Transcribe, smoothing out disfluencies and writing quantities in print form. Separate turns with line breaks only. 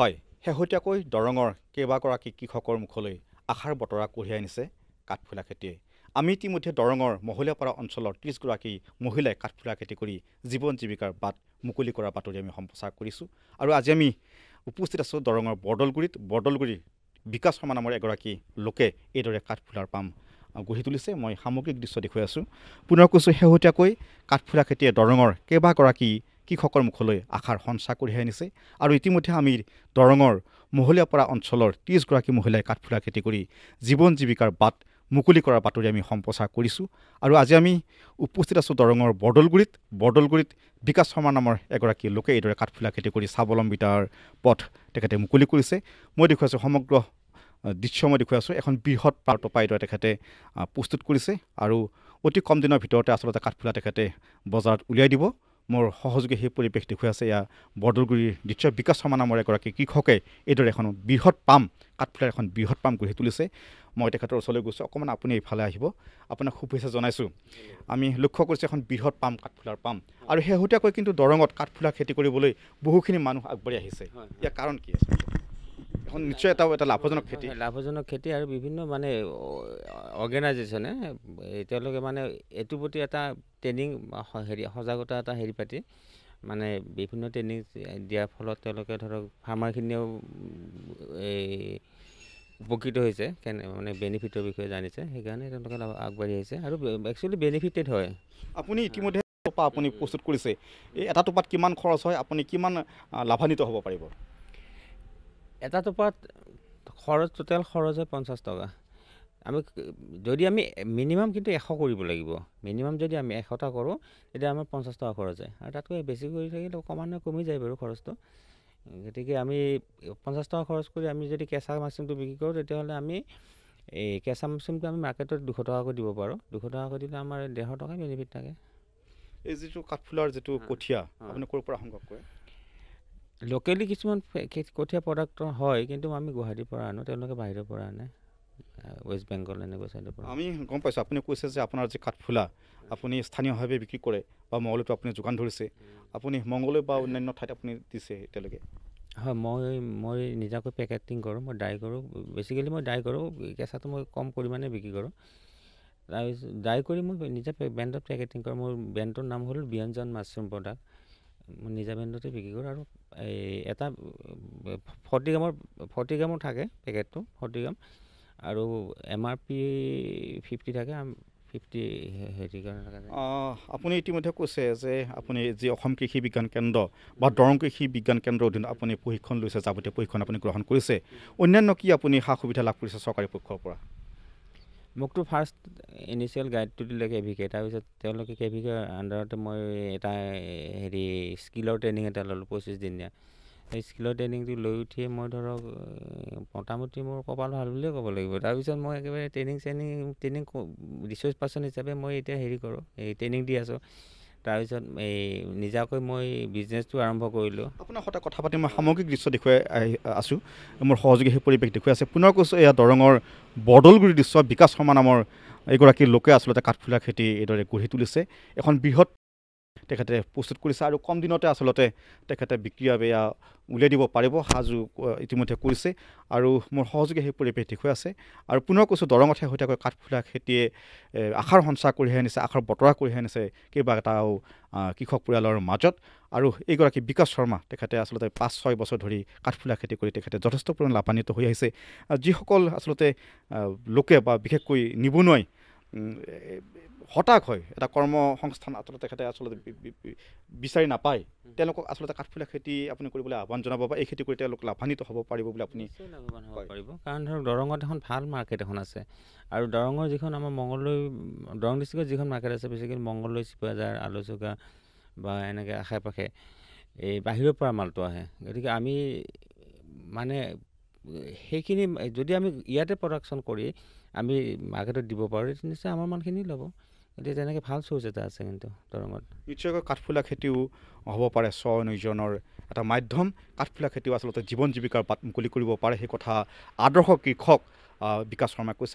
হয়, শেহতীয়াকৈ দৰঙৰ কেইবাগৰাকী কৃষকৰ মুখলৈ আশাৰ বতৰা কঢ়িয়াই আনিছে কাঠফুলা খেতিয়ে। আমি ইতিমধ্যে দৰঙৰ মহলীয়াপাৰা অঞ্চলৰ 30গৰাকী মহিলাই কাঠফুলা খেতি কৰি জীৱন জীৱিকাৰ বাট মুকলি কৰাৰ বাতৰি আমি সম্প্ৰচাৰ কৰিছোঁ। আৰু আজি আমি উপস্থিত আছোঁ দৰঙৰ বৰদলগুৰিৰ বিকাশ শৰ্মা নামৰ এগৰাকী লোকে এইদৰে কাঠফুলাৰ পাম গঢ়ি তুলিছে। মই সামগ্ৰিক দৃশ্য দেখুৱাই আছোঁ। পুনৰ কৈছোঁ, শেহতীয়াকৈ কাঠফুলা খেতিয়ে দৰঙৰ কেইবাগৰাকী কৃষকৰ মুখলৈ আশাৰ সঞ্চাৰ কঢ়িয়াই আনিছে। আৰু ইতিমধ্যে আমি দৰঙৰ মহলীয়াপাৰা অঞ্চলৰ 30গৰাকী মহিলাই কাঠফুলা খেতি কৰি জীৱন জীৱিকাৰ বাট মুকলি কৰাৰ বাতৰি আমি সম্প্ৰচাৰ কৰিছোঁ। আৰু আজি আমি উপস্থিত আছোঁ দৰঙৰ বৰদলগুৰিত বিকাশ শৰ্মা নামৰ এগৰাকী লোকে এইদৰে কাঠফুলা খেতি কৰি স্বাৱলম্বিতাৰ পথ তেখেতে মুকলি কৰিছে। মই দেখুৱাইছোঁ সমগ্ৰ দৃশ্য মই দেখুৱাইছোঁ। এখন বৃহৎ পাৰ্টপা এইদৰে তেখেতে প্ৰস্তুত কৰিছে আৰু অতি কম দিনৰ ভিতৰতে আচলতে কাঠফুলা তেখেতে বজাৰত উলিয়াই দিব। মোৰ সহযোগী সেই পৰিৱেশ দেখুৱাই আছে এয়া বৰদলগুৰিৰ দৃশ্য। বিকাশ শৰ্মা নামৰ এগৰাকী কৃষকে এইদৰে এখন বৃহৎ পাম কাঠফুলাৰ এখন বৃহৎ পাম গঢ়ি তুলিছে। মই তেখেতৰ ওচৰলৈ গৈছোঁ। অকণমান আপুনি এইফালে আহিব, আপোনাক শুভেচ্ছা জনাইছোঁ। আমি লক্ষ্য কৰিছোঁ এখন বৃহৎ পাম কাঠফুলাৰ পাম। আৰু শেহতীয়াকৈ কিন্তু দৰঙত কাঠফুলা খেতি কৰিবলৈ বহুখিনি মানুহ আগবাঢ়ি আহিছে। ইয়াৰ কাৰণ কি আছে? এখন নিশ্চয় এটা লাভজনক
খেতি আৰু বিভিন্ন মানে অৰ্গেনাইজেশ্যনে তেওঁলোকে মানে এইটোৰ প্ৰতি এটা ট্ৰেইনিং সজাগতা এটা পাতি মানে বিভিন্ন ট্ৰেইনিং দিয়াৰ ফলত তেওঁলোকে ধৰক ফাৰ্মাৰখিনিয়েও এই উপকৃত হৈছে, মানে বেনিফিটৰ বিষয়ে জানিছে, সেইকাৰণে তেওঁলোকে আগবাঢ়ি আহিছে আৰু একচুৱেলি বেনিফিটেড হয়।
আপুনি ইতিমধ্যে আপুনি প্ৰস্তুত কৰিছে, এই এটা টোপাত কিমান খৰচ হয়, আপুনি কিমান লাভান্বিত হ'ব পাৰিব?
এটা টোপাত টোটেল খৰচ হয় 50 টকা। যদি আমি মিনিমাম কিন্তু 100 কৰিব লাগিব। মিনিমাম যদি আমি 100টা কৰোঁ তেতিয়া আমাৰ 50 টকা খৰচ হয়। আৰু তাতকৈ বেছি কৰি থাকিলে অকণমান কমি যায় বাৰু খৰচটো। গতিকে আমি 50 টকা খৰচ কৰি আমি যদি কেঁচা মাছৰুমটো বিক্ৰী কৰোঁ তেতিয়াহ'লে আমি এই কেঁচা মাছৰুমটো আমি মাৰ্কেটত 200 টকাকৈ দিব পাৰোঁ। 200 টকাকৈ দিলে আমাৰ 150 টকা বেনিফিট থাকে।
এই যিটো কাঠফুলাৰ যিটো কঠীয়া আপুনি ক'ৰ পৰা সংগ্ৰহ কৰে?
লোকেলি কিছুমান কঠীয়া প্ৰডাক্ট হয়, কিন্তু আমি গুৱাহাটীৰ পৰা আনো, তেওঁলোকে বাহিৰৰ পৰা আনে, ৱেষ্ট বেংগল এনেকুৱা চাইডৰ পৰা।
আমি গম পাইছোঁ আপুনি কৈছে যে আপোনাৰ যি কাঠফুলা আপুনি স্থানীয়ভাৱে বিক্ৰী কৰে বা মংগলদৈতো আপুনি যোগান ধৰিছে, আপুনি মংগলদৈ বা অন্যান্য ঠাইত আপুনি দিছে এতিয়ালৈকে?
হয়, মই নিজাকৈ পেকেটিং কৰোঁ, মই ড্ৰাই কৰোঁ। বেচিকেলি মই ড্ৰাই কৰোঁ, কেঁচাটো মই কম পৰিমাণে বিক্ৰী কৰোঁ। তাৰপিছত ড্ৰাই কৰি মই নিজে ব্ৰেণ্ডত পেকেটিং কৰোঁ। মোৰ ব্ৰেণ্ডটোৰ নাম হ'ল ব্যঞ্জন মাছৰুম প্ৰডাক্ট। মই নিজা ব্ৰেণ্ডতে বিক্ৰী কৰোঁ। আৰু এই এটা 40 গ্ৰামৰ থাকে পেকেটটো, 40 গ্ৰাম, আৰু MRP 50 থাকে, 50 হেৰি কাৰণে থাকে।
আপুনি ইতিমধ্যে কৈছে যে আপুনি যি অসম কৃষি বিজ্ঞান কেন্দ্ৰ বা দৰং কৃষি বিজ্ঞান কেন্দ্ৰৰ অধীনত আপুনি প্ৰশিক্ষণ লৈছে, যাৱতীয় প্ৰশিক্ষণ আপুনি গ্ৰহণ কৰিছে। অন্যান্য কি আপুনি সা সুবিধা লাভ কৰিছে চৰকাৰী পক্ষৰ পৰা?
মোকতো ফাৰ্ষ্ট ইনিচিয়েল গাইডটো দিলে KVK, তাৰপিছত তেওঁলোকে KVKৰ আণ্ডাৰতে মই এটা স্কিলৰ ট্ৰেইনিং এটা ল'লোঁ 25 দিনীয়া। সেই স্কিলৰ ট্ৰেইনিংটো লৈ উঠিয়ে মই ধৰক মোটামুটি মোৰ কপাল ভাল বুলিয়ে ক'ব লাগিব। তাৰপিছত মই একেবাৰে ট্ৰেইনিং ৰিচৰ্চ পাৰ্চন হিচাপে মই এতিয়া কৰোঁ, এই ট্ৰেইনিং দি আছোঁ। তাৰপিছত এই নিজাকৈ মই বিজনেছটো আৰম্ভ কৰিলোঁ।
আপোনাৰ সৈতে কথা পাতি মই সামগ্ৰিক দৃশ্য দেখুৱাই আছোঁ। মোৰ সহযোগী সেই পৰিৱেশ দেখুৱাই আছে। পুনৰ কৈছোঁ, এয়া দৰঙৰ বৰদলগুৰিৰ দৃশ্য। বিকাশ শৰ্মা নামৰ এগৰাকী লোকে আচলতে কাঠফুলা খেতি এইদৰে গঢ়ি তুলিছে। এখন বৃহৎ তেখেতে প্ৰস্তুত কৰিছে আৰু কম দিনতে আচলতে তেখেতে বিক্ৰীৰ বাবে উলিয়াই দিব পাৰিব, সাজু ইতিমধ্যে কৰিছে। আৰু মোৰ সহযোগী সেই পৰিৱেশ দেখুৱাই আছে। আৰু পুনৰ কৈছোঁ, দৰঙত শেহতীয়াকৈ কাঠফুলা খেতিয়ে আশাৰ সঞ্চাৰ কঢ়িয়াই আনিছে, আশাৰ বতৰা কঢ়িয়াই আনিছে কেইবাটাও কৃষক পৰিয়ালৰ মাজত। আৰু এইগৰাকী বিকাশ শৰ্মা তেখেতে আচলতে 5-6 বছৰ ধৰি কাঠফুলা খেতি কৰি তেখেতে যথেষ্ট পৰিমাণে লাভান্বিত হৈ আহিছে। যিসকল আচলতে লোকে বা বিশেষকৈ নিবনুৱাই হতাশ হয়, এটা কৰ্মসংস্থান তেখেতে আচলতে বিচাৰি নাপায়, তেওঁলোকক আচলতে কাঠফুলা খেতি আপুনি কৰিবলৈ আহ্বান জনাব বা এই খেতি কৰি তেওঁলোক লাভান্বিত হ'ব পাৰিব বুলি আপুনি?
লাভৱান হ'ব পাৰিব, কাৰণ ধৰক দৰঙত এখন ভাল মাৰ্কেট এখন আছে। আৰু দৰঙৰ যিখন আমাৰ দৰং ডিষ্ট্ৰিক্টত যিখন মাৰ্কেট আছে, বেছিকেলি মংগলদৈ, চিপাঝাৰ, আলুচুকা বা এনেকৈ আশে পাশে এই বাহিৰৰ পৰা মালটো আহে। গতিকে আমি মানে সেইখিনি যদি আমি ইয়াতে প্ৰডাকশ্যন কৰি আমি মাৰ্কেটত দিব পাৰোঁ, নিশ্চয় আমাৰ মালখিনি ল'ব। গতিকে তেনেকৈ ভাল চ'ৰ্চ এটা আছে কিন্তু দৰঙত।
নিশ্চয়কৈ কাঠফুলা খেতিও হ'ব পাৰে স্বনিয়োজনৰ এটা মাধ্যম। কাঠফুলা খেতিও আচলতে জীৱন জীৱিকাৰ বাট মুকলি কৰিব পাৰে, সেই কথা আদৰ্শ কৃষক বিকাশ শৰ্মাই কৈছে।